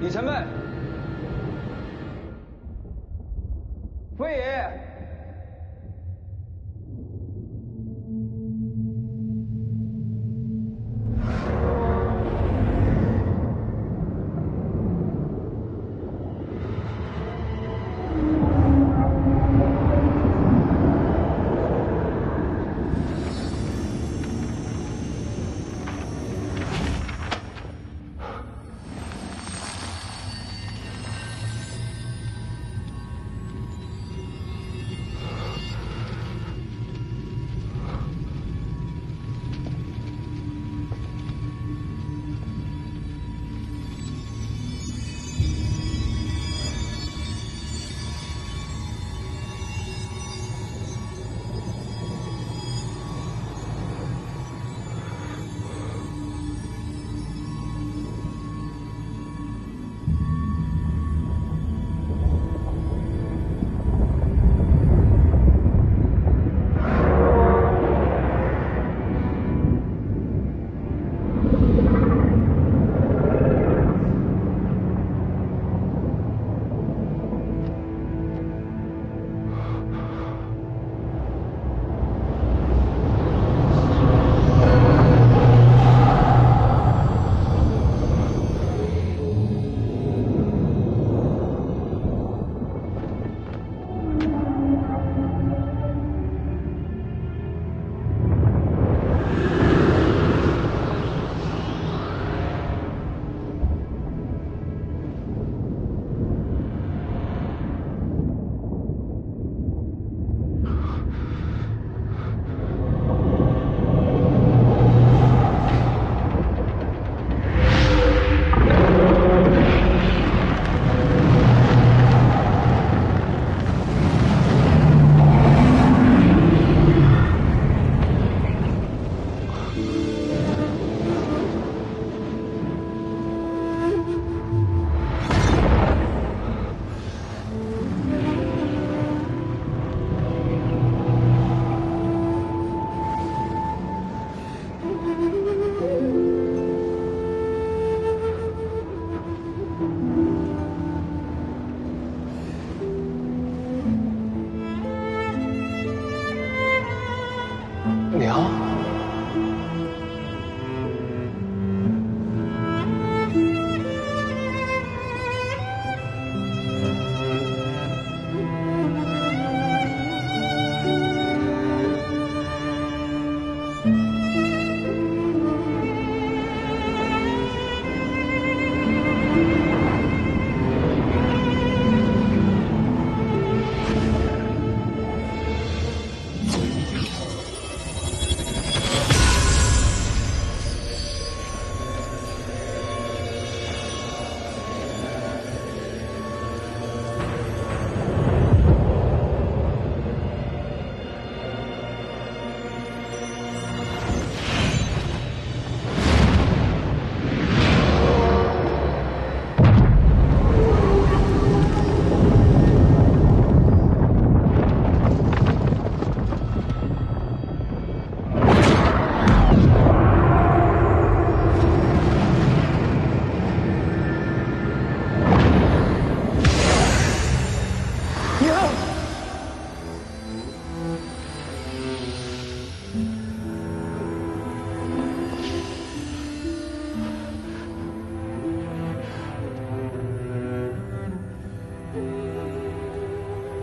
李承闷，飞爷。 娘，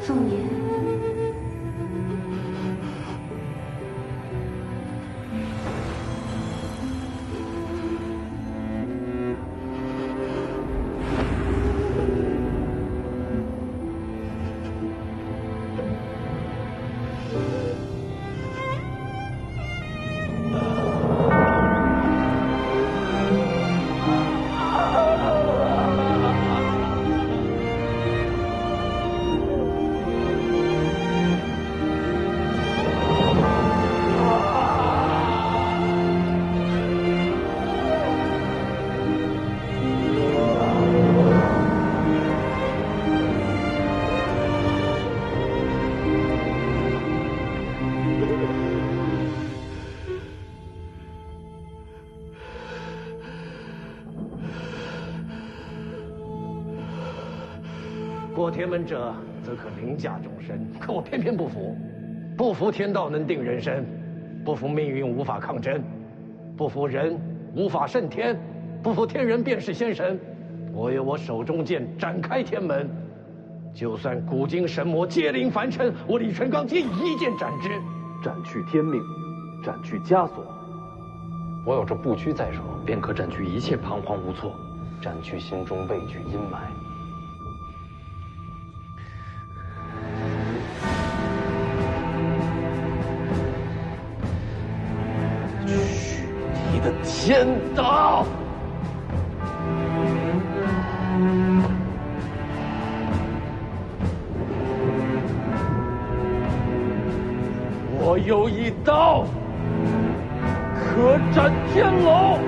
凤年，天门者，则可凌驾众生。可我偏偏不服，不服天道能定人生，不服命运无法抗争，不服人无法胜天，不服天人便是仙神。我有我手中剑展开天门，就算古今神魔皆临凡尘，我李淳罡皆以一剑斩之。斩去天命，斩去枷锁。我有这不屈在手，便可斩去一切彷徨无措，斩去心中畏惧阴霾。取你的天道！我有一刀，可斩天龙。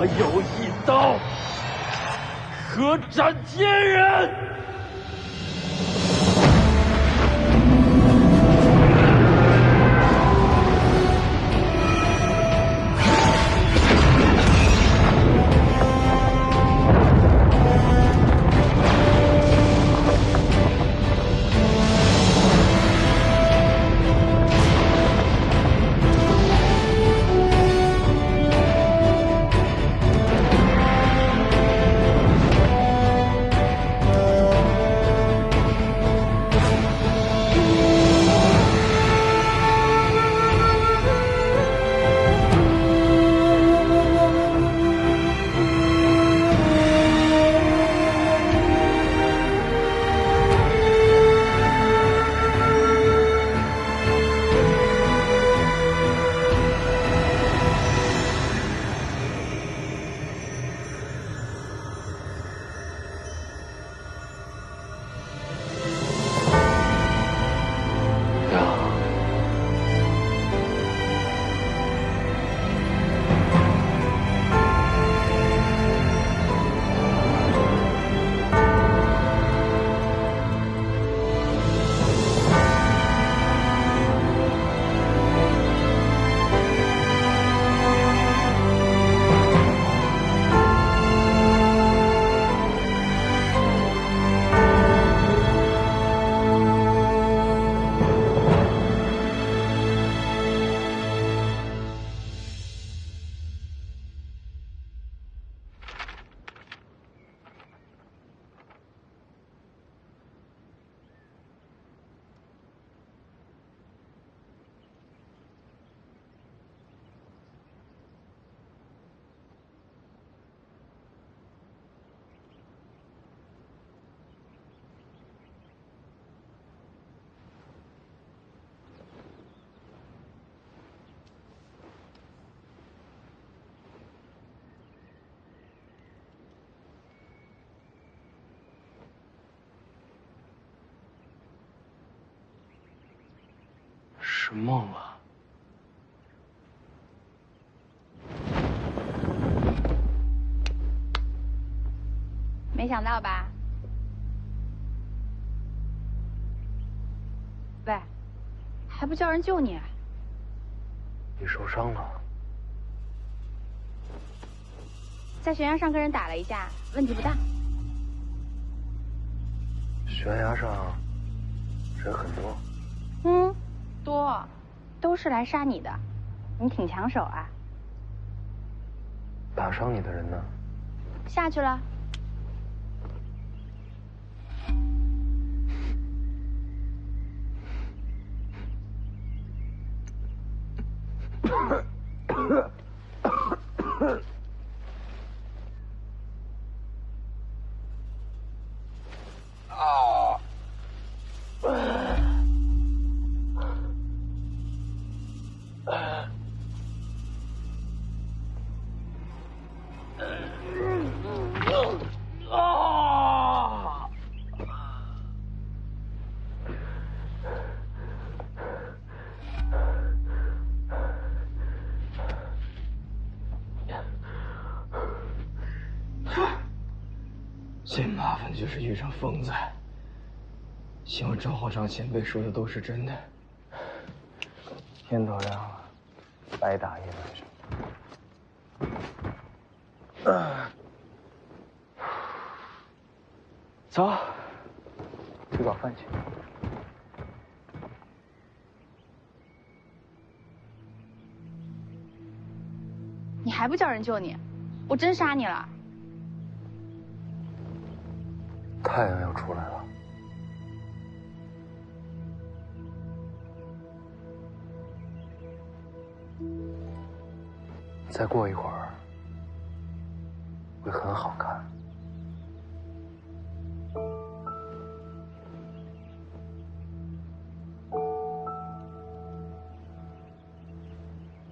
我有一刀，可斩天人。是梦啊！没想到吧？喂，还不叫人救你？你受伤了？在悬崖上跟人打了一架，问题不大。悬崖上人很多。嗯，多，都是来杀你的。你挺抢手啊。打伤你的人呢？下去了。最麻烦的就是遇上疯子。希望赵皇上前辈说的都是真的。天都亮了，白打一晚上。走，吃早饭去。你还不叫人救你？我真杀你了！太阳要出来了。再过一会儿，会很好看。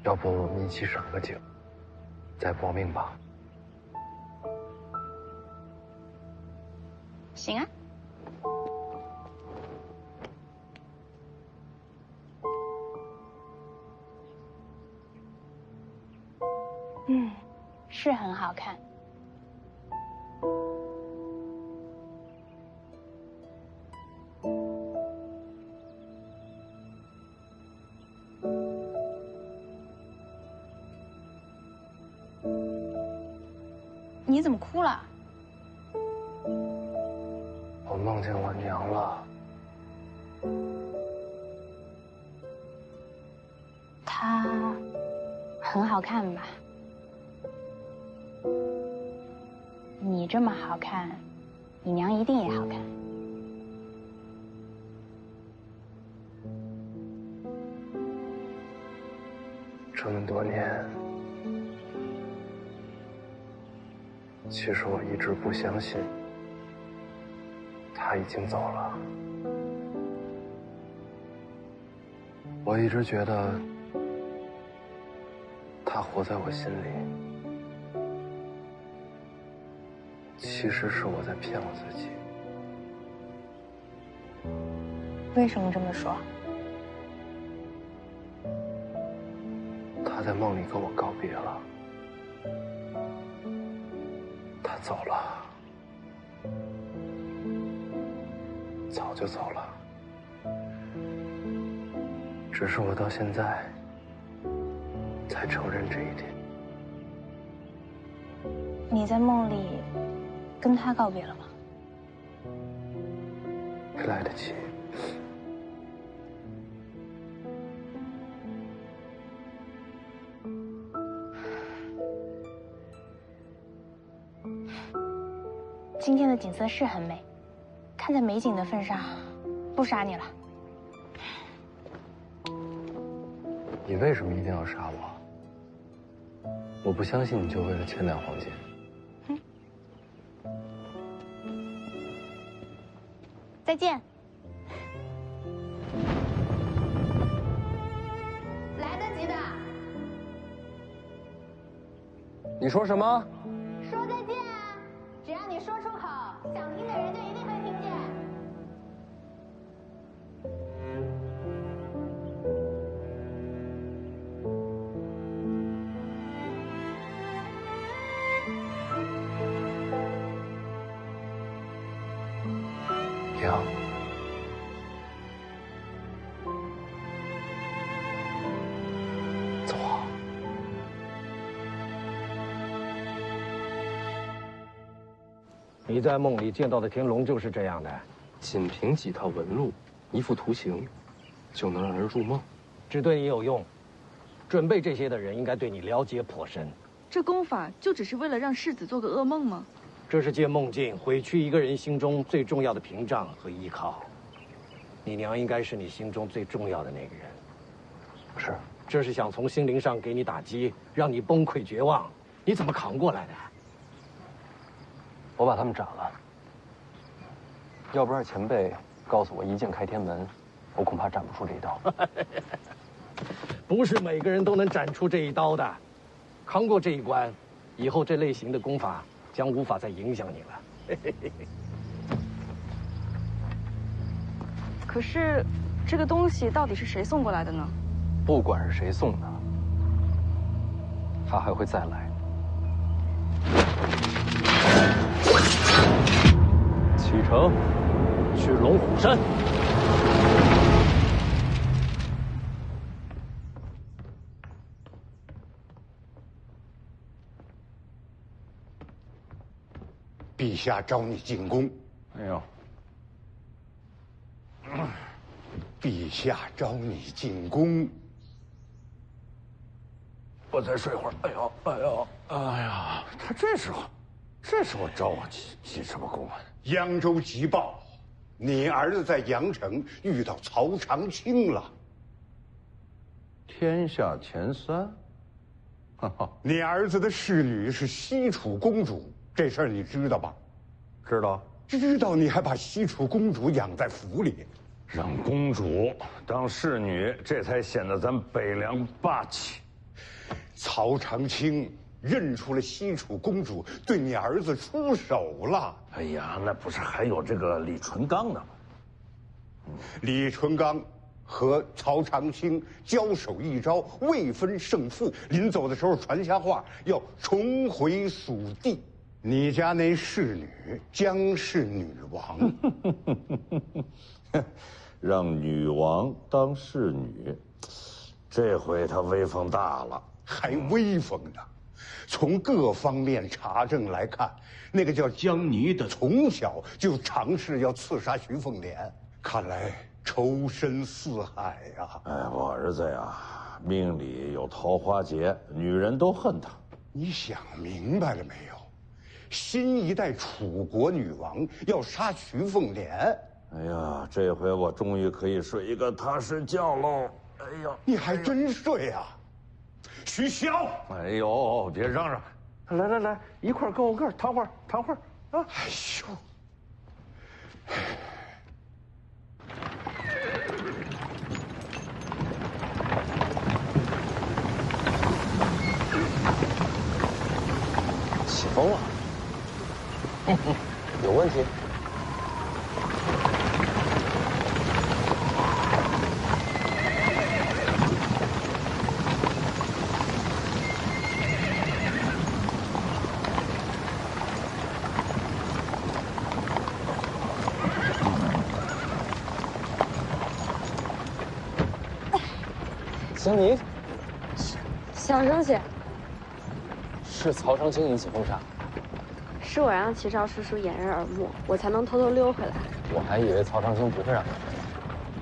要不我们一起赏个景，再搏命吧？行啊。是很好看。你怎么哭了？我梦见我娘了。她很好看吧？你这么好看，你娘一定也好看。这么多年，其实我一直不相信她已经走了。我一直觉得她活在我心里。其实是我在骗我自己。为什么这么说？他在梦里跟我告别了，他走了，早就走了。只是我到现在才承认这一点。你在梦里跟他告别了吗？没来得及。今天的景色是很美，看在美景的份上，不杀你了。你为什么一定要杀我？我不相信你就为了1000两黄金。再见。来得及的。你说什么？说再见啊！只要你说出口，想听的人就一定会听见。娘，走啊！你在梦里见到的天龙就是这样的。仅凭几套纹路、一幅图形，就能让人入梦？只对你有用。准备这些的人应该对你了解颇深。这功法就只是为了让世子做个噩梦吗？这是借梦境毁去一个人心中最重要的屏障和依靠。你娘应该是你心中最重要的那个人。是。这是想从心灵上给你打击，让你崩溃绝望。你怎么扛过来的？我把他们斩了。要不是前辈告诉我一剑开天门，我恐怕斩不出这一刀。不是每个人都能斩出这一刀的。扛过这一关，以后这类型的功法将无法再影响你了。可是，这个东西到底是谁送过来的呢？不管是谁送的，他还会再来。城，去龙虎山。陛下召你进宫。哎呦，陛下召你进宫。我再睡会儿。哎呦，哎呦，哎呀，他这时候召我进什么宫啊？扬州急报，你儿子在阳城遇到曹长青了。天下前三。哈哈，你儿子的侍女是西楚公主，这事儿你知道吧？知道。知道你还把西楚公主养在府里，让公主当侍女，这才显得咱北凉霸气。曹长青认出了西楚公主，对你儿子出手了。哎呀，那不是还有这个李纯刚呢吗？李纯刚和曹长青交手一招，未分胜负。临走的时候传下话，要重回蜀地。你家那侍女将是女王，让女王当侍女，这回她威风大了。还威风呢。从各方面查证来看，那个叫江泥的从小就尝试要刺杀徐凤年，看来仇深似海呀。哎，我儿子呀，命里有桃花劫，女人都恨他。你想明白了没有？新一代楚国女王要杀徐凤年。哎呀，这回我终于可以睡一个踏实觉喽。哎呀，你还真睡啊，徐骁！哎呦，别嚷嚷，来来来，一块跟我个儿躺会儿，躺会儿啊！哎呦。起风了，有问题？江泥，小声些。是曹长青引起风沙，是我让齐少叔叔掩人耳目，我才能偷偷溜回来。我还以为曹长青不会让你。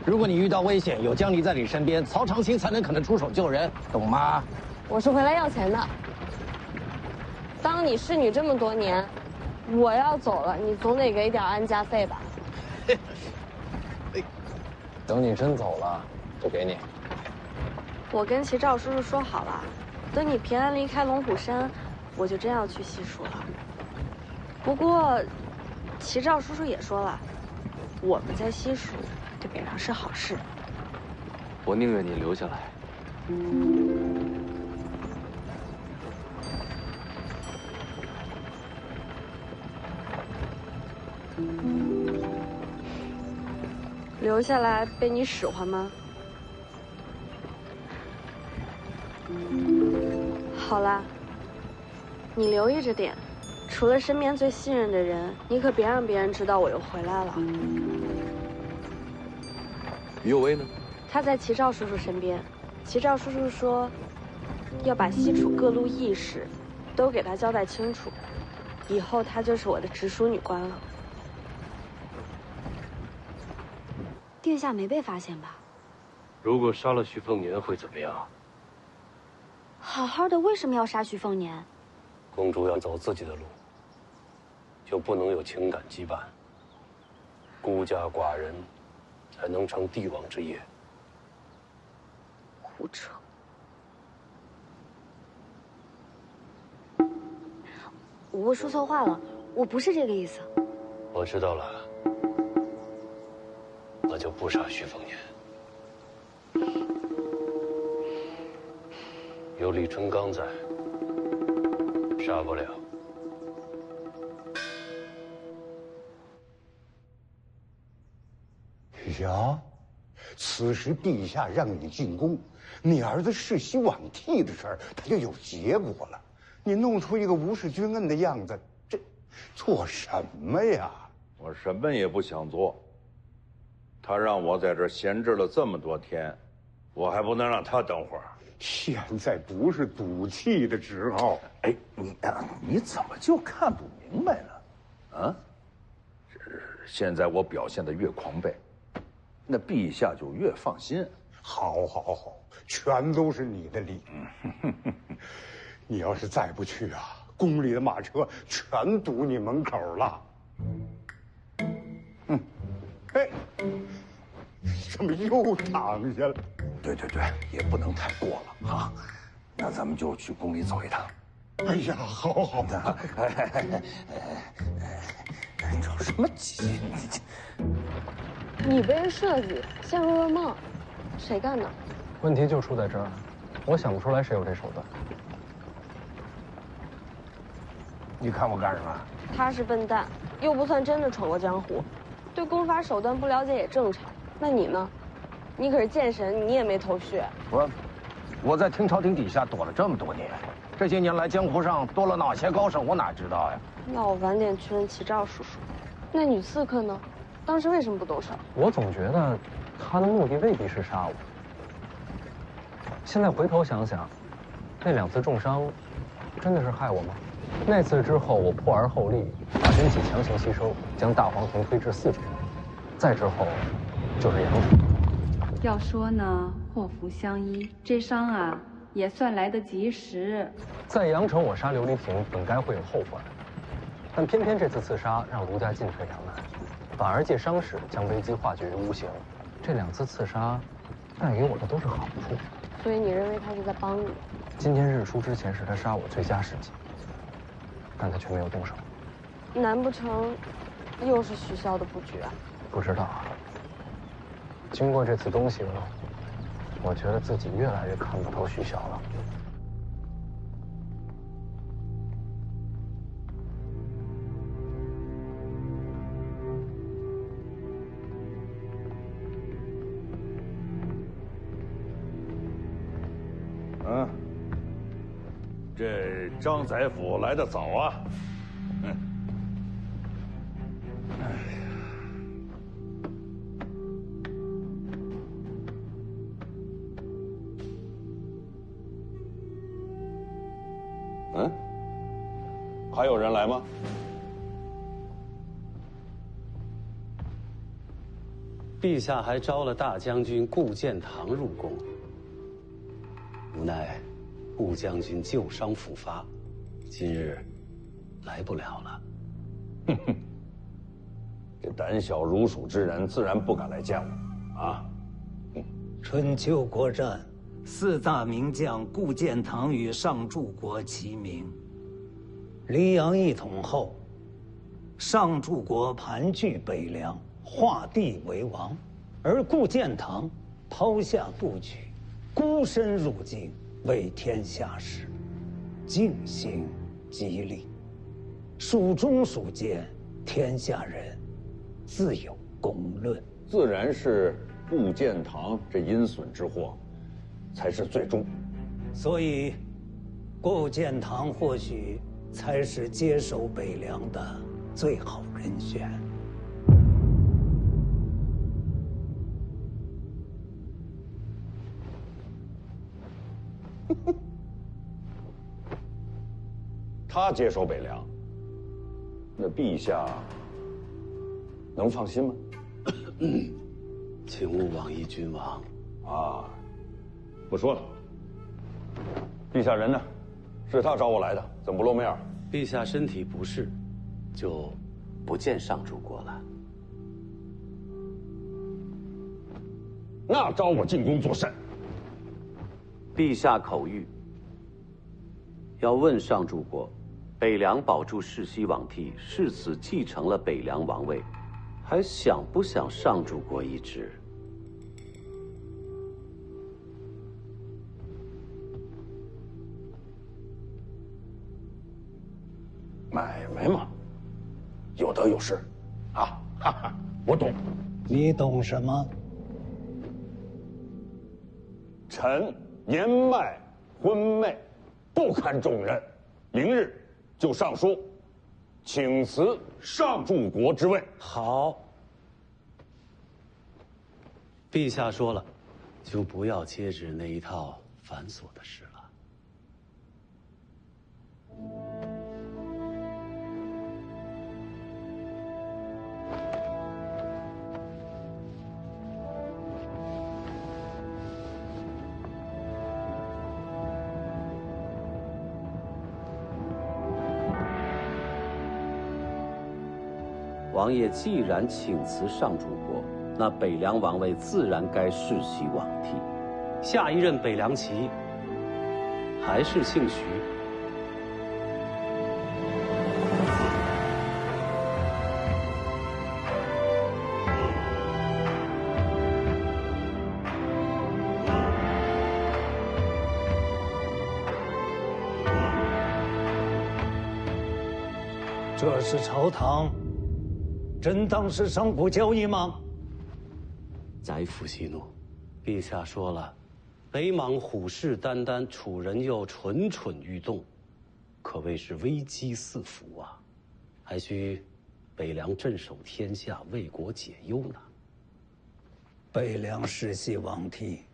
如果你遇到危险，有江离在你身边，曹长青才能可能出手救人，懂吗？我是回来要钱的。当你侍女这么多年，我要走了，你总得给点安家费吧？等你真走了，就给你。我跟齐少叔叔说好了，等你平安离开龙虎山，我就真要去西蜀了。不过，齐少叔叔也说了，我们在西蜀对北凉是好事。我宁愿你留下来。留下来被你使唤吗？好啦，你留意着点，除了身边最信任的人，你可别让别人知道我又回来了。于有为呢？他在齐少叔叔身边，齐少叔叔说，要把西楚各路义士都给他交代清楚，以后他就是我的直属女官了。殿下没被发现吧？如果杀了徐凤年会怎么样？好好的，为什么要杀徐凤年？公主要走自己的路，就不能有情感羁绊。孤家寡人，才能成帝王之业。胡扯！我说错话了，我不是这个意思。我知道了，那就不杀徐凤年。有李春刚在，杀不了。许霞，此时陛下让你进宫，你儿子世袭罔替的事儿，他就有结果了。你弄出一个无视君恩的样子，这做什么呀？我什么也不想做。他让我在这儿闲置了这么多天，我还不能让他等会儿。现在不是赌气的时候。哎，你怎么就看不明白呢？啊？现在我表现得越狂悖，那陛下就越放心。好，好，好，全都是你的理。你要是再不去啊，宫里的马车全堵你门口了。哎，怎么又躺下了？对，也不能太过了啊。那咱们就去宫里走一趟。哎呀，好好的。着什么急？你被人设计，陷入了梦，谁干的？问题就出在这儿，我想不出来谁有这手段。你看我干什么？他是笨蛋，又不算真的闯过江湖，对功法手段不了解也正常。那你呢？你可是剑神，你也没头绪。我在天朝廷底下躲了这么多年，这些年来江湖上多了哪些高手，我哪知道呀？要我晚点去问齐兆叔叔。那女刺客呢？当时为什么不动手？我总觉得他的目的未必是杀我。现在回头想想，那2次重伤，真的是害我吗？那次之后，我破而后立，把真气强行吸收，将大黄庭推至4重。再之后，就是杨城。要说呢，祸福相依，这伤啊也算来得及时。在阳城，我杀琉璃亭本该会有后患，但偏偏这次刺杀让卢家进退两难，反而借伤势将危机化解于无形。这2次刺杀，带给我的都是好处。所以你认为他是在帮你？今天日出之前是他杀我最佳时机，但他却没有动手。难不成又是许萧的布局啊？不知道啊。经过这次东西，我觉得自己越来越看不透许萧了。这张宰辅来得早啊。还有人来吗？陛下还招了大将军顾建堂入宫，无奈顾将军旧伤复发，今日来不了了。哼哼，这胆小如鼠之人自然不敢来见我啊。春秋国战，4大名将顾建堂与上柱国齐名。黎阳一统后，上柱国盘踞北凉，画地为王，而顾建堂抛下布局，孤身入京，为天下事，静心激励。蜀中蜀间，天下人自有公论。自然是顾建堂这阴损之祸，才是最终。所以，顾建堂或许才是接手北凉的最好人选。他接手北凉，那陛下能放心吗？请勿妄议君王。啊，不说了。陛下人呢？是他找我来的，怎么不露面？陛下身体不适，就不见上柱国了。那招我进宫作甚？陛下口谕，要问上柱国，北凉保住世袭罔替，世子继承了北凉王位，还想不想上柱国一职？买卖嘛，有得有失，啊，哈哈，我懂。你懂什么？臣年迈昏昧，不堪重任，明日就上书，请辞上柱国之位。好，陛下说了，就不要接旨那一套繁琐的事了。王爷既然请辞上柱国，那北凉王位自然该世袭罔替。下一任北凉旗还是姓徐。这是朝堂，真当是商贾交易吗？宰辅息怒，陛下说了，北莽虎视眈眈，楚人又蠢蠢欲动，可谓是危机四伏啊！还需北凉镇守天下，为国解忧呢。北凉世袭罔替，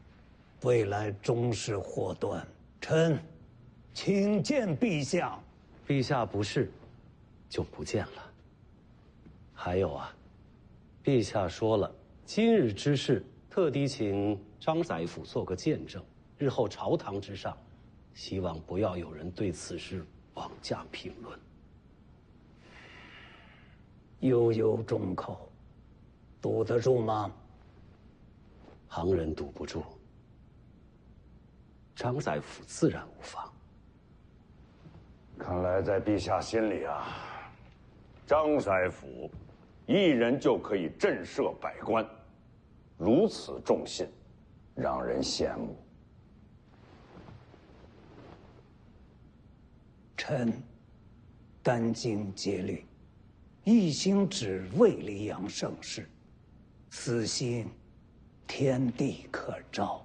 未来终是祸端。臣请见陛下。陛下不是，就不见了。还有啊，陛下说了，今日之事特地请张宰辅做个见证，日后朝堂之上，希望不要有人对此事妄加评论。悠悠众口，堵得住吗？旁人堵不住，张宰辅自然无妨。看来在陛下心里啊，张宰辅一人就可以震慑百官，如此重信，让人羡慕。臣殚精竭虑，一心只为黎阳盛世，私心天地可照。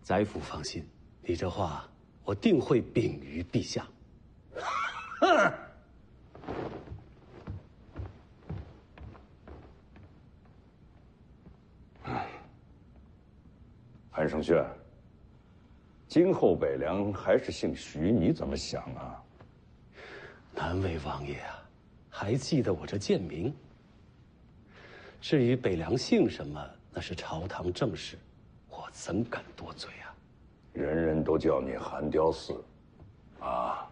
宰辅放心，你这话我定会禀于陛下。韩胜轩，今后北凉还是姓徐，你怎么想啊？难为王爷啊，还记得我这贱名。至于北凉姓什么，那是朝堂政事，我怎敢多嘴啊？人人都叫你韩雕嗣，啊，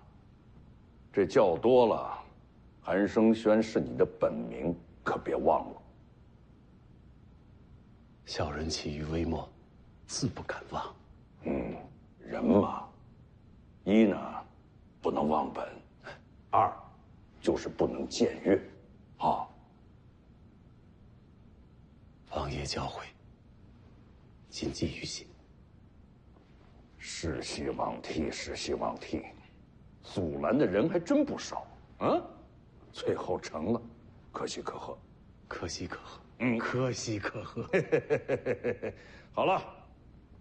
这叫多了，韩生轩是你的本名，可别忘了。小人起于微末，自不敢忘。人嘛，一呢，不能忘本；二，就是不能僭越，啊。王爷教诲，谨记于心。世袭罔替，世袭罔替，阻拦的人还真不少啊！最后成了，可喜可贺，可喜可贺，可喜可贺。好了，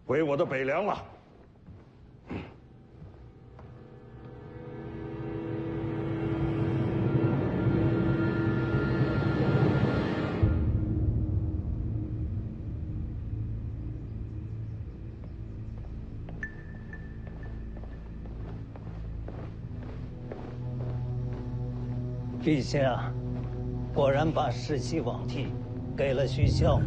回我的北凉了。陛下果然把世袭罔替给了徐骁。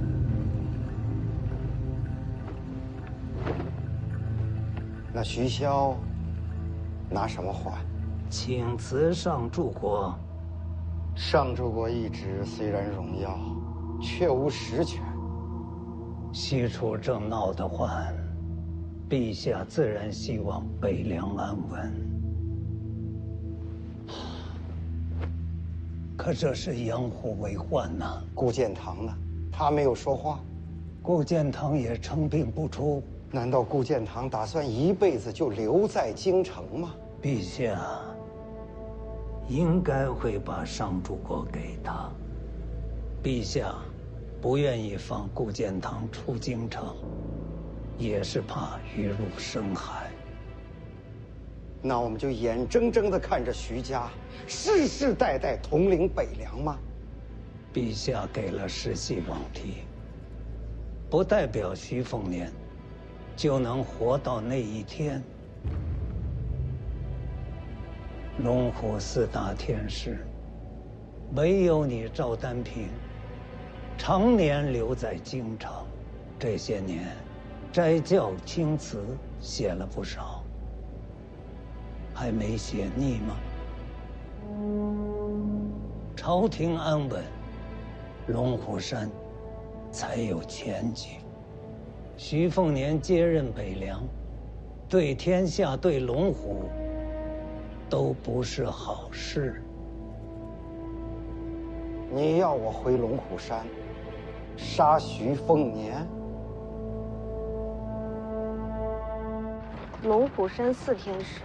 那徐骁拿什么还？请辞上柱国。上柱国一职虽然荣耀，却无实权。西楚正闹得欢，陛下自然希望北凉安稳。可这是养虎为患呐。顾建堂呢？他没有说话。顾建堂也称病不出。难道顾建堂打算一辈子就留在京城吗？陛下应该会把上柱国给他。陛下不愿意放顾建堂出京城，也是怕鱼入深海。那我们就眼睁睁地看着徐家世世代代统领北凉吗？陛下给了世袭罔替，不代表徐凤年就能活到那一天。龙虎4大天师，唯有你赵丹平，常年留在京城，这些年斋教青词写了不少，还没写腻吗？朝廷安稳，龙虎山才有前景。徐凤年接任北凉，对天下对龙虎都不是好事。你要我回龙虎山，杀徐凤年？龙虎山4天使，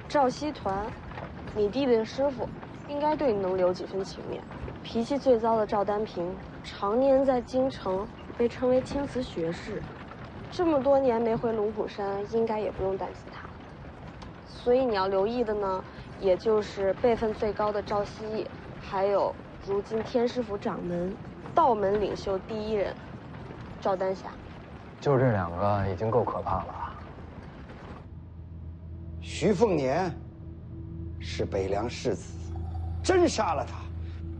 赵熙团，你弟弟的师傅，应该对你能留几分情面。脾气最糟的赵丹平，常年在京城被称为青瓷学士，这么多年没回龙虎山，应该也不用担心他。所以你要留意的呢，也就是辈分最高的赵希义，还有如今天师府掌门、道门领袖第1人赵丹霞。就这2个已经够可怕了。徐凤年是北凉世子，真杀了他，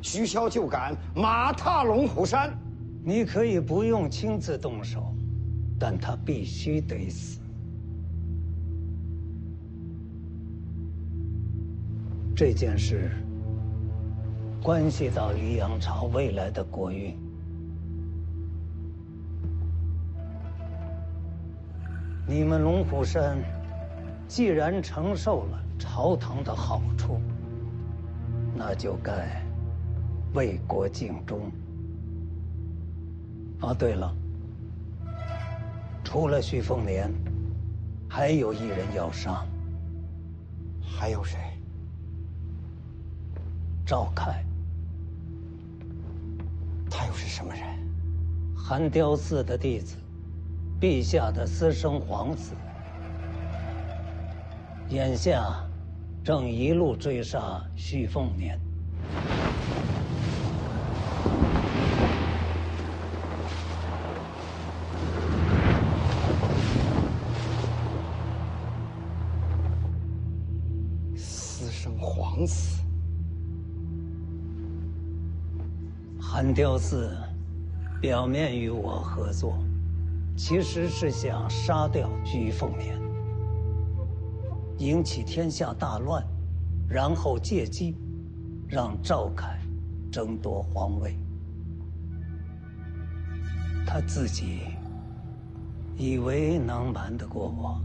徐骁就敢马踏龙虎山。你可以不用亲自动手，但他必须得死。这件事关系到黎阳朝未来的国运。你们龙虎山既然承受了朝堂的好处，那就该为国尽忠。啊，对了，除了徐凤年，还有1人要杀。还有谁？赵凯。他又是什么人？寒雕寺的弟子，陛下的私生皇子。眼下正一路追杀徐凤年。私生皇子。寒雕寺表面与我合作，其实是想杀掉徐凤年，引起天下大乱，然后借机让赵凯争夺皇位。他自己以为能瞒得过我。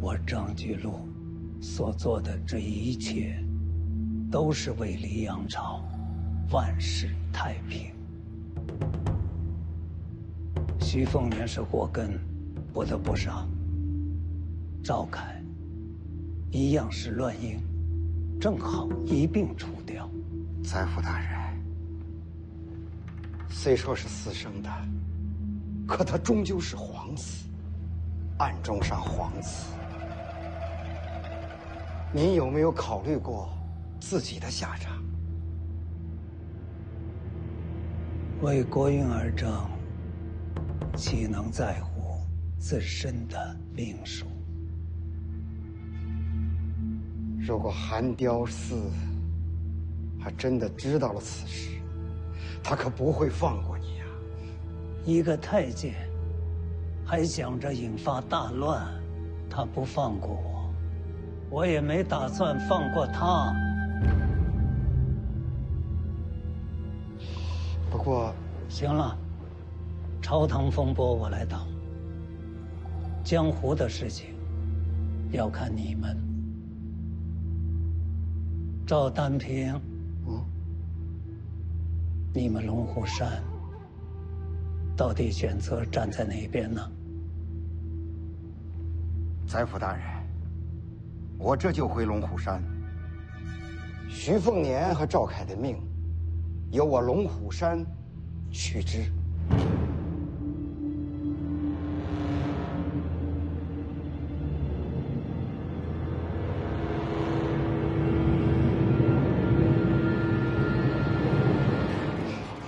我张居禄所做的这一切，都是为黎阳朝万世太平。徐凤年是祸根，不得不杀。赵凯一样是乱应，正好一并除掉。宰辅大人，虽说是私生的，可他终究是皇子，暗中杀皇子。您有没有考虑过自己的下场？为国运而争，岂能在乎自身的命数？如果寒雕寺还真的知道了此事，他可不会放过你啊！一个太监还想着引发大乱，他不放过我，我也没打算放过他。不过，行了，朝堂风波我来挡，江湖的事情要看你们。赵丹平，你们龙虎山到底选择站在哪边呢？宰辅大人，我这就回龙虎山。徐凤年和赵凯的命，由我龙虎山取之。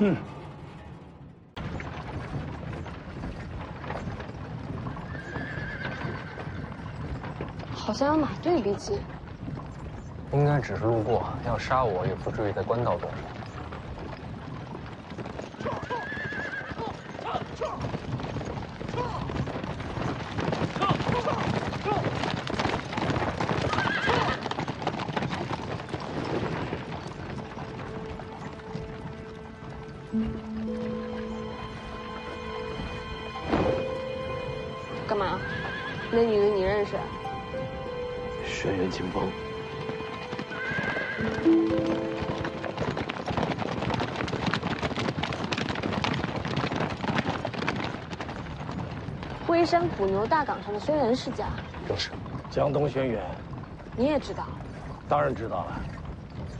嗯。好像有马队离奇。应该只是路过，要杀我也不至于在官道动手。 干嘛？那女的你认识？轩辕清风。龟山古牛大岗上的轩辕世家。就是江东轩辕。你也知道？当然知道了。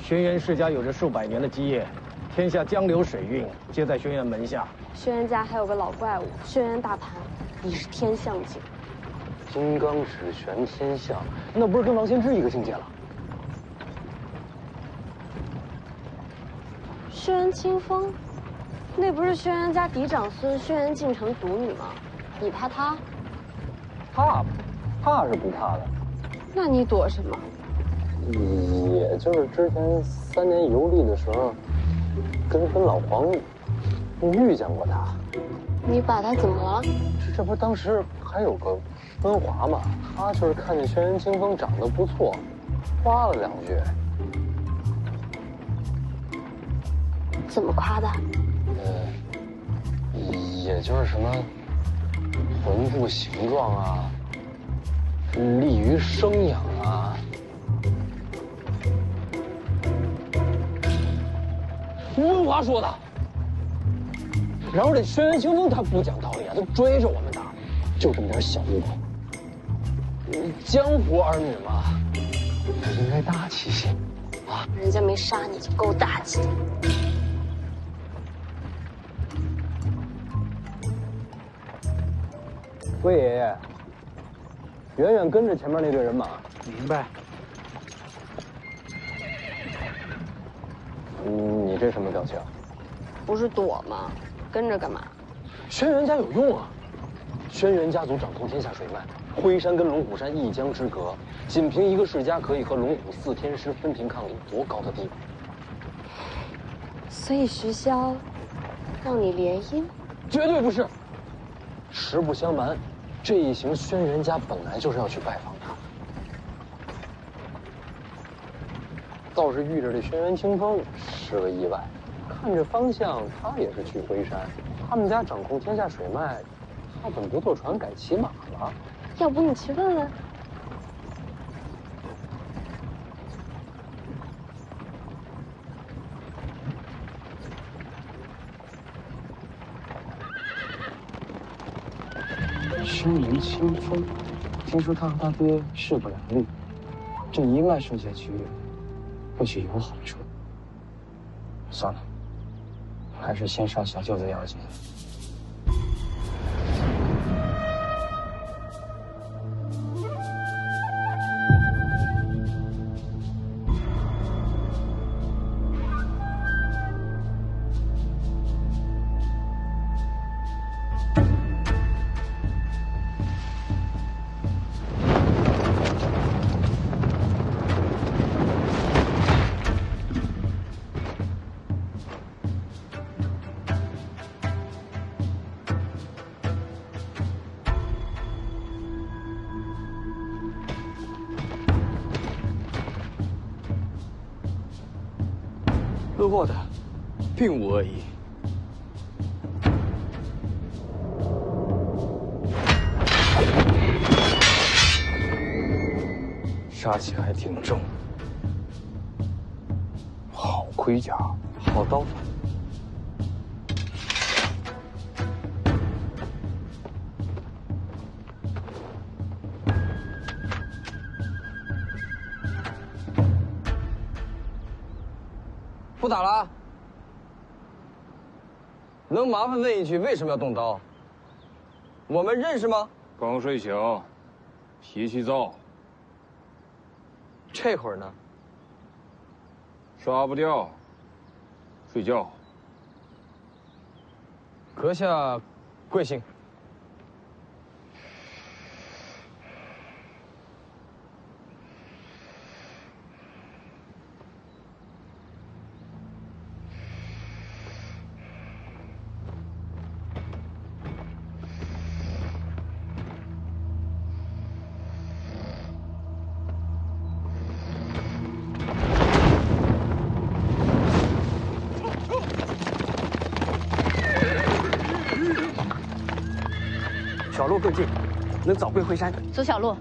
轩辕世家有着数百年的基业，天下江流水运皆在轩辕门下。轩辕家还有个老怪物轩辕大盘，已是天象境。金刚指玄天象，那不是跟王仙芝一个境界了？轩辕清风，那不是轩辕家嫡长孙轩辕敬城独女吗？你怕他？怕是不怕的。那你躲什么？也就是之前3年游历的时候，跟老黄遇见过他。你把他怎么了？这不当时还有个温华嘛，他就是看见轩辕清风长得不错，夸了2句。怎么夸的？也就是什么魂部形状啊，利于生养啊。温华说的。然后这轩辕清风他不讲道理啊，他追着我们打，就这么点小误会。江湖儿女嘛，应该大气些啊。人家没杀你就够大气的。魏爷爷，远远跟着前面那队人马。明白。你这什么表情？不是躲吗？跟着干嘛？轩辕家有用啊！轩辕家族掌控天下水脉，辉山跟龙虎山一江之隔，仅凭一个世家可以和龙虎4天师分庭抗礼，多高的地位！所以徐骁让你联姻？绝对不是。实不相瞒，这一行轩辕家本来就是要去拜访他，倒是遇着这轩辕清风是个意外。看这方向，他也是去辉山。他们家掌控天下水脉，他怎么不坐船改骑马了？要不你去问问？轩辕清风，听说他和他爹势不两立，这一脉顺下去，或许有好处。算了，还是先杀小舅子要紧。路过的，并无恶意。杀气还挺重，好盔甲，好刀法。不打了，能麻烦问一句，为什么要动刀？我们认识吗？刚睡醒，脾气躁。这会儿呢？杀不掉，睡觉。阁下贵姓？小路更近，能早归回山。走小路。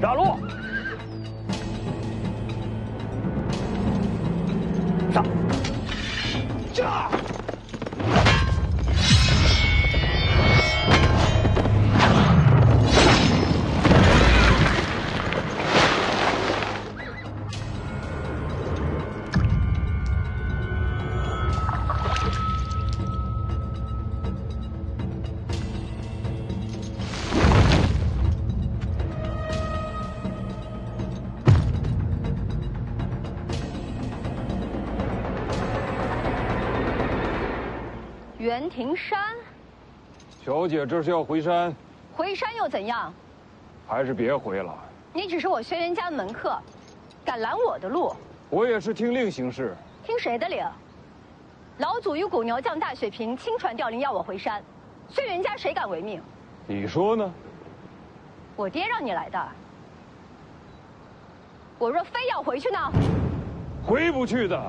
打路，上，驾！袁庭山，小姐这是要回山？回山又怎样？还是别回了。你只是我轩辕家的门客，敢拦我的路？我也是听令行事。听谁的令？老祖与古牛将大雪平亲传调令要我回山，轩辕家谁敢违命？你说呢？我爹让你来的。我若非要回去呢？回不去的。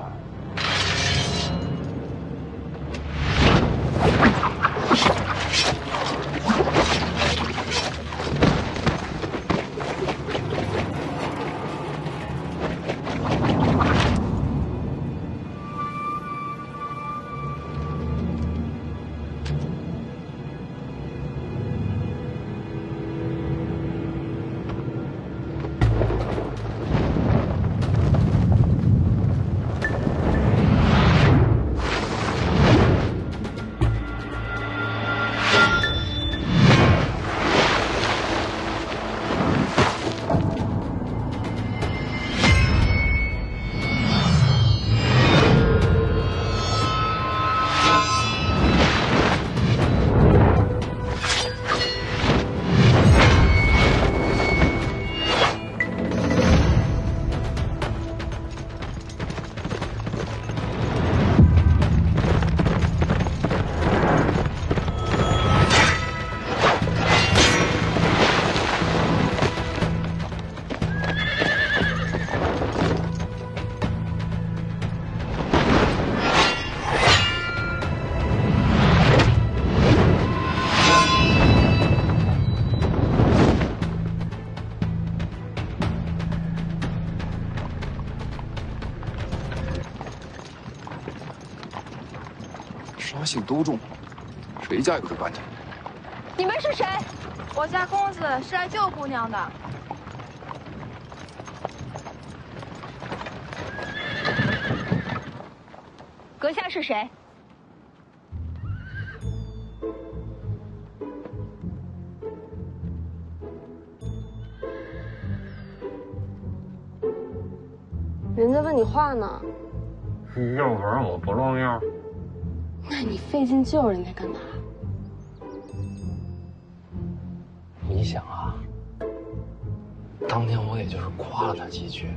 杀性都重，谁家有这官家？你们是谁？我家公子是来救姑娘的。阁下是谁？人家问你话呢。要不然我不露面。那你费劲救人家干嘛？你想啊，当年我也就是夸了他几句，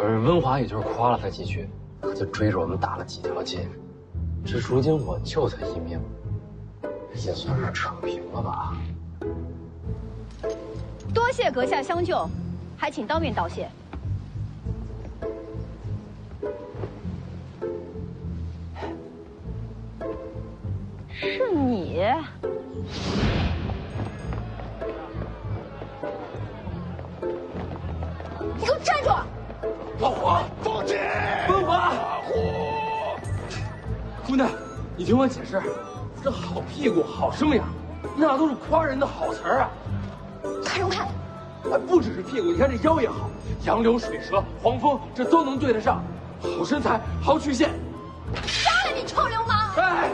而温华也就是夸了他几句，他就追着我们打了几条街。这如今我救他一命，也算是扯平了吧。多谢阁下相救，还请当面道谢。是你？你给我站住！老虎，放箭！文华，老虎，姑娘，你听我解释，这好屁股、好生养，那都是夸人的好词儿啊。看什么看？还不只是屁股，你看这腰也好，杨柳、水蛇、黄蜂，这都能对得上。好身材，好曲线。杀了你臭流氓！哎，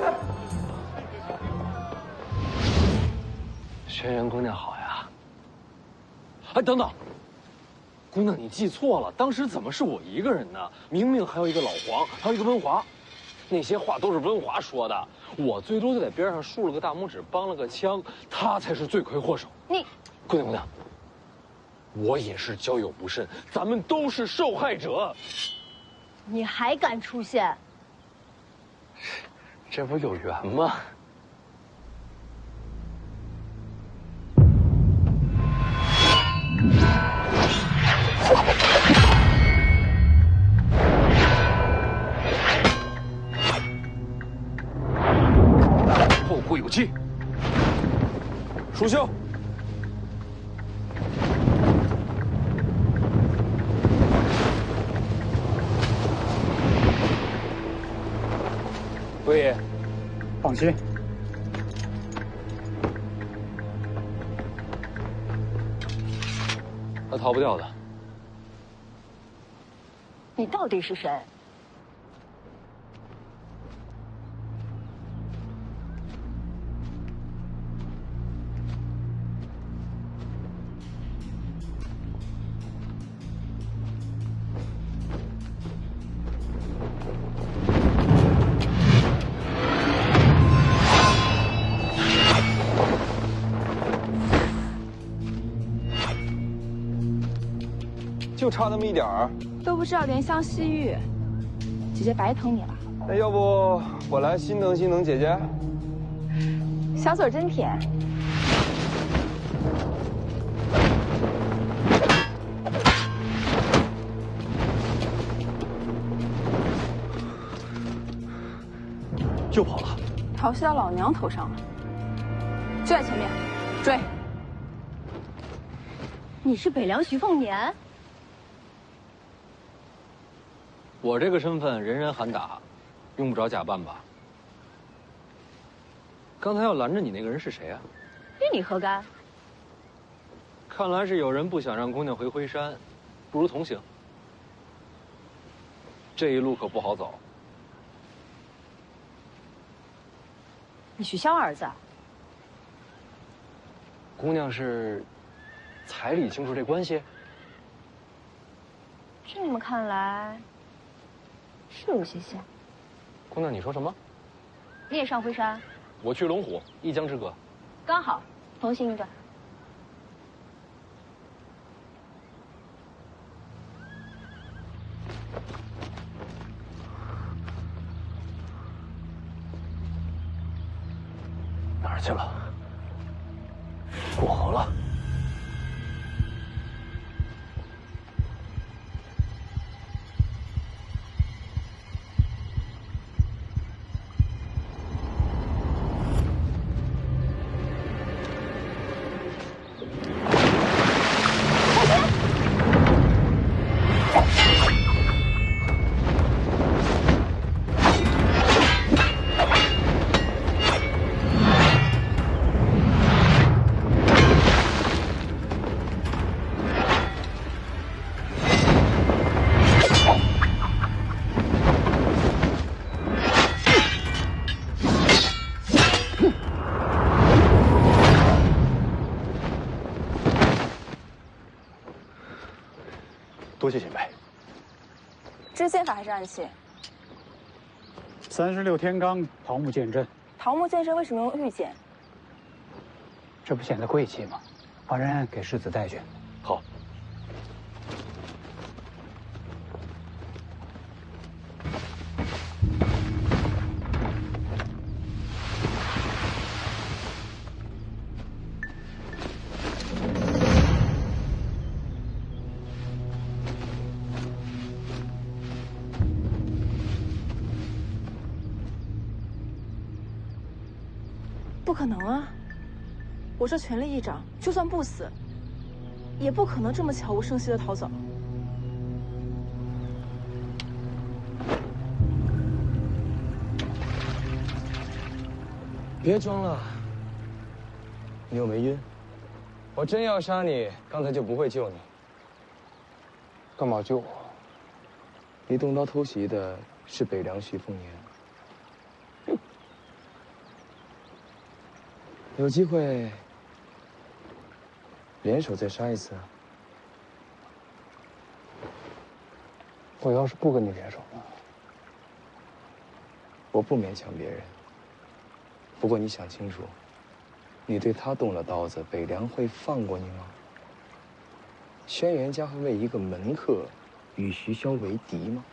轩辕姑娘好呀。哎，等等，姑娘你记错了，当时怎么是我一个人呢？明明还有一个老黄，还有一个温华。那些话都是温华说的，我最多就在边上竖了个大拇指，帮了个腔，他才是罪魁祸首。你，姑娘，我也是交友不慎，咱们都是受害者。你还敢出现？这不有缘吗？后会有期。蜀修。魏爷，放心，他逃不掉的。你到底是谁？就差那么一点儿，都不知道怜香惜玉，姐姐白疼你了。那要不我来心疼心疼姐姐？小嘴真甜。又跑了，调戏到老娘头上了，就在前面，追！你是北凉徐凤年？我这个身份人人喊打，用不着假扮吧？刚才要拦着你那个人是谁啊？与你何干？看来是有人不想让姑娘回辉山，不如同行。这一路可不好走。你许萧儿子？姑娘是彩礼清楚这关系？这么看来，是有些像。姑娘，你说什么？你也上辉山？我去龙虎，一江之隔。刚好，同行一段。哪儿去了？过河了。多谢前辈。这是剑法还是暗器？36天罡桃木剑阵。桃木剑阵为什么用玉剑？这不显得贵气吗？把人给世子带去。好。不可能啊！我这权力一掌，就算不死，也不可能这么悄无声息的逃走。别装了，你又没晕。我真要杀你，刚才就不会救你。干嘛救我？你动刀偷袭的是北凉徐凤年。有机会联手再杀一次啊！我要是不跟你联手呢？我不勉强别人。不过你想清楚，你对他动了刀子，北凉会放过你吗？轩辕家会为一个门客与徐骁为敌吗？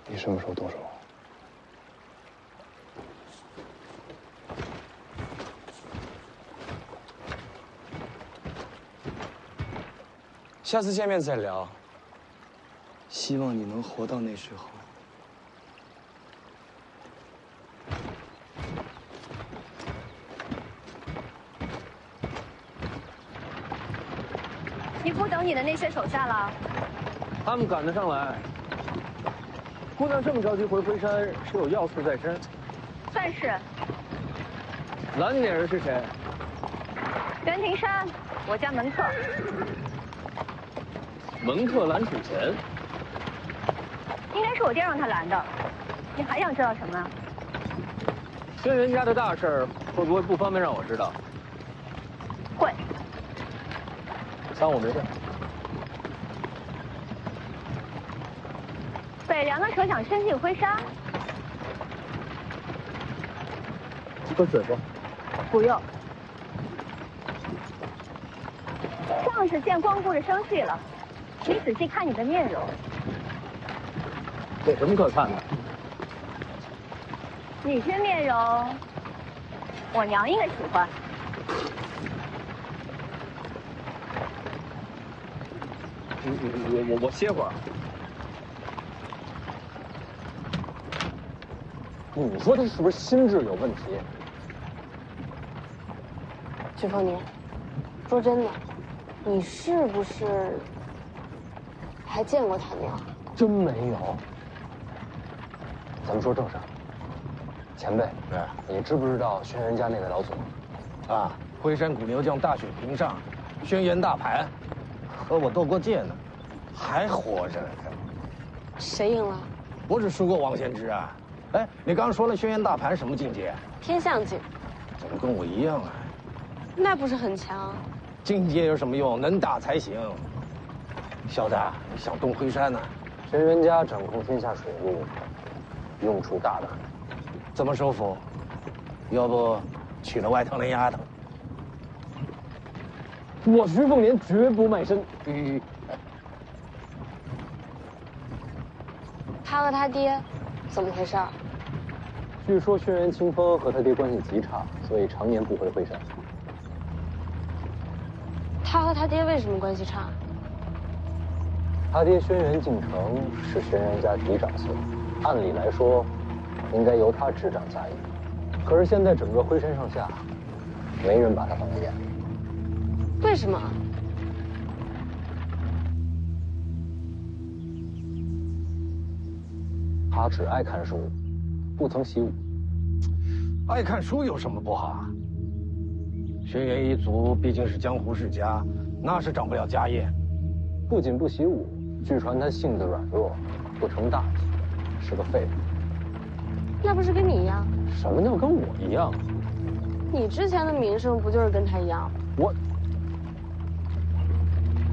你什么时候动手？下次见面再聊。希望你能活到那时候。你不等你的那些手下了？他们赶得上来。姑娘这么着急回灰山，是有要事在身？算是。拦你那人是谁？袁庭山，我家门客。门客拦主人？应该是我爹让他拦的。你还想知道什么？轩辕家的大事儿，会不会不方便让我知道？会。当我没事。北凉的蛇想伸进灰山？喝水不？不用。像是见光顾着生气了。你仔细看你的面容。有什么可看的？你这面容，我娘应该喜欢。我歇会儿。你说他是不是心智有问题？徐凤年，说真的，你是不是还见过他娘？真没有。咱们说正事儿。前辈，你知不知道轩辕家那位老祖？啊，灰山古牛将大雪平上，轩辕大盘，和我斗过剑呢，还活着呢。谁赢了？我只输过王献之啊。哎，你刚说了轩辕大盘什么境界？天象境。怎么跟我一样啊？那不是很强？境界有什么用？能打才行。小子，你想动灰山呢？轩辕家掌控天下水路，用处大得很。怎么收服？要不娶了外头那丫头？我徐凤年绝不卖身。他和他爹怎么回事？据说轩辕清风和他爹关系极差，所以常年不回灰山。他和他爹为什么关系差？他爹轩辕敬城是轩辕家嫡长孙，按理来说，应该由他执掌家业。可是现在整个灰山上下，没人把他放在眼里。为什么？他只爱看书，不曾习武。爱看书有什么不好啊？轩辕一族毕竟是江湖世家，那是长不了家业。不仅不习武，据传他性子软弱，不成大器，是个废物。那不是跟你一样？什么叫跟我一样？你之前的名声不就是跟他一样？我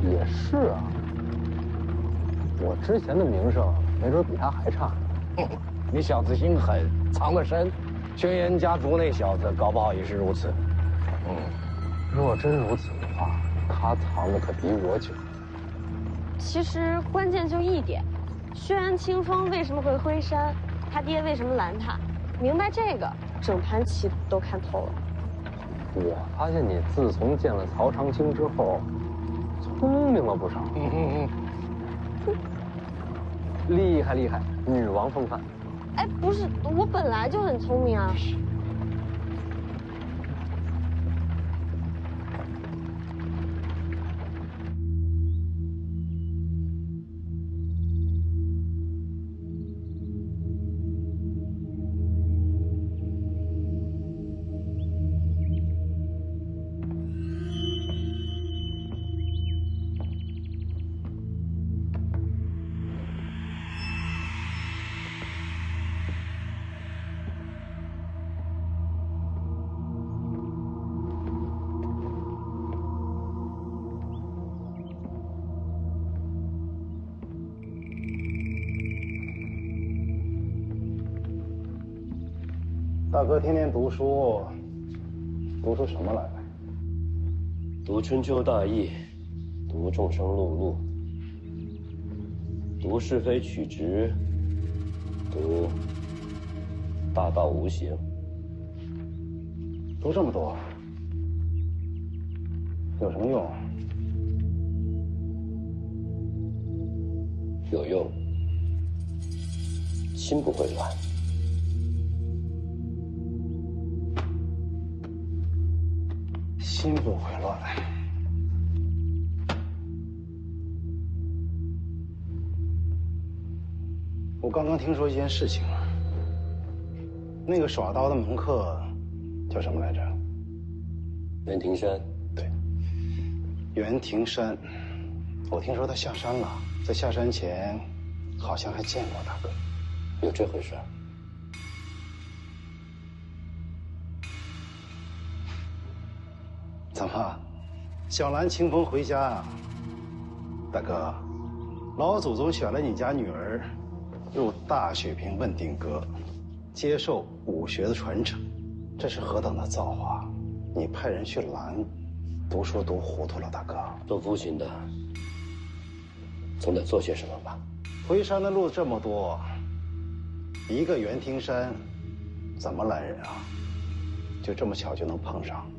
也是啊，我之前的名声没准比他还差呢。你小子心狠，藏得深。轩辕家族那小子搞不好也是如此。若真如此的话，他藏的可比我久。其实关键就一点，轩辕清风为什么回灰山，他爹为什么拦他，明白这个，整盘棋都看透了。我发现你自从见了曹长青之后，聪明了不少。厉害厉害，女王风范。哎，不是，我本来就很聪明啊。大哥天天读书，读出什么来了？读春秋大义，读众生碌碌，读是非曲直，读大道无形。读这么多，有什么用？有用，心不会乱。心不会乱。我刚刚听说一件事情，那个耍刀的门客叫什么来着？袁庭山。对，袁庭山。我听说他下山了，在下山前，好像还见过大哥。有这回事？怎么，小兰清风回家啊？大哥，老祖宗选了你家女儿入大雪坪问鼎阁，接受武学的传承，这是何等的造化！你派人去拦，读书读糊涂了，大哥。做父亲的，总得做些什么吧。回山的路这么多，一个袁庭山，怎么拦人啊？就这么巧就能碰上？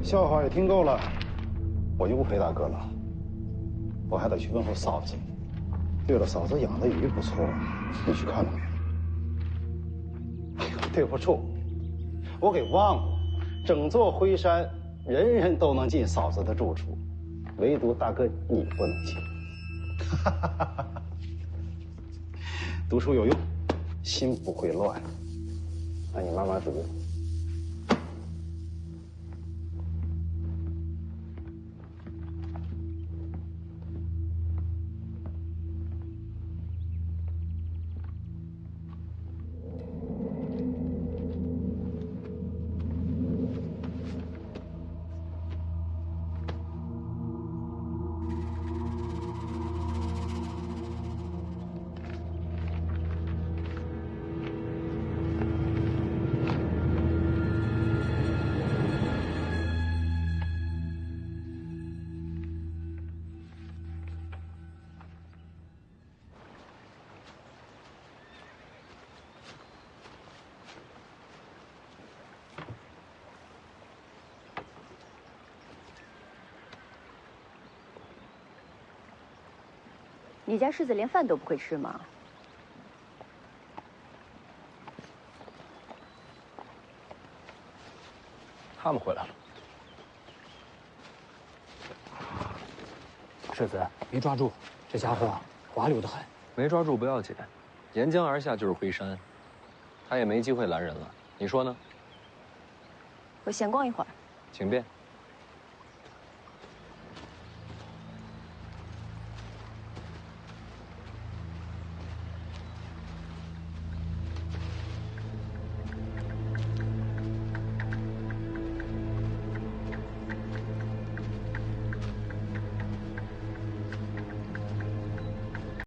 笑话也听够了，我就不陪大哥了，我还得去问候嫂子。对了，嫂子养的鱼不错，你去看了没？哎呦，对不住，我给忘了，整座灰山人人都能进嫂子的住处，唯独大哥你不能进。读书有用，心不会乱。那你慢慢读。你家世子连饭都不会吃吗？他们回来了。世子，别抓住，这家伙滑溜得很。没抓住不要紧，沿江而下就是灰山，他也没机会拦人了。你说呢？我闲逛一会儿。请便。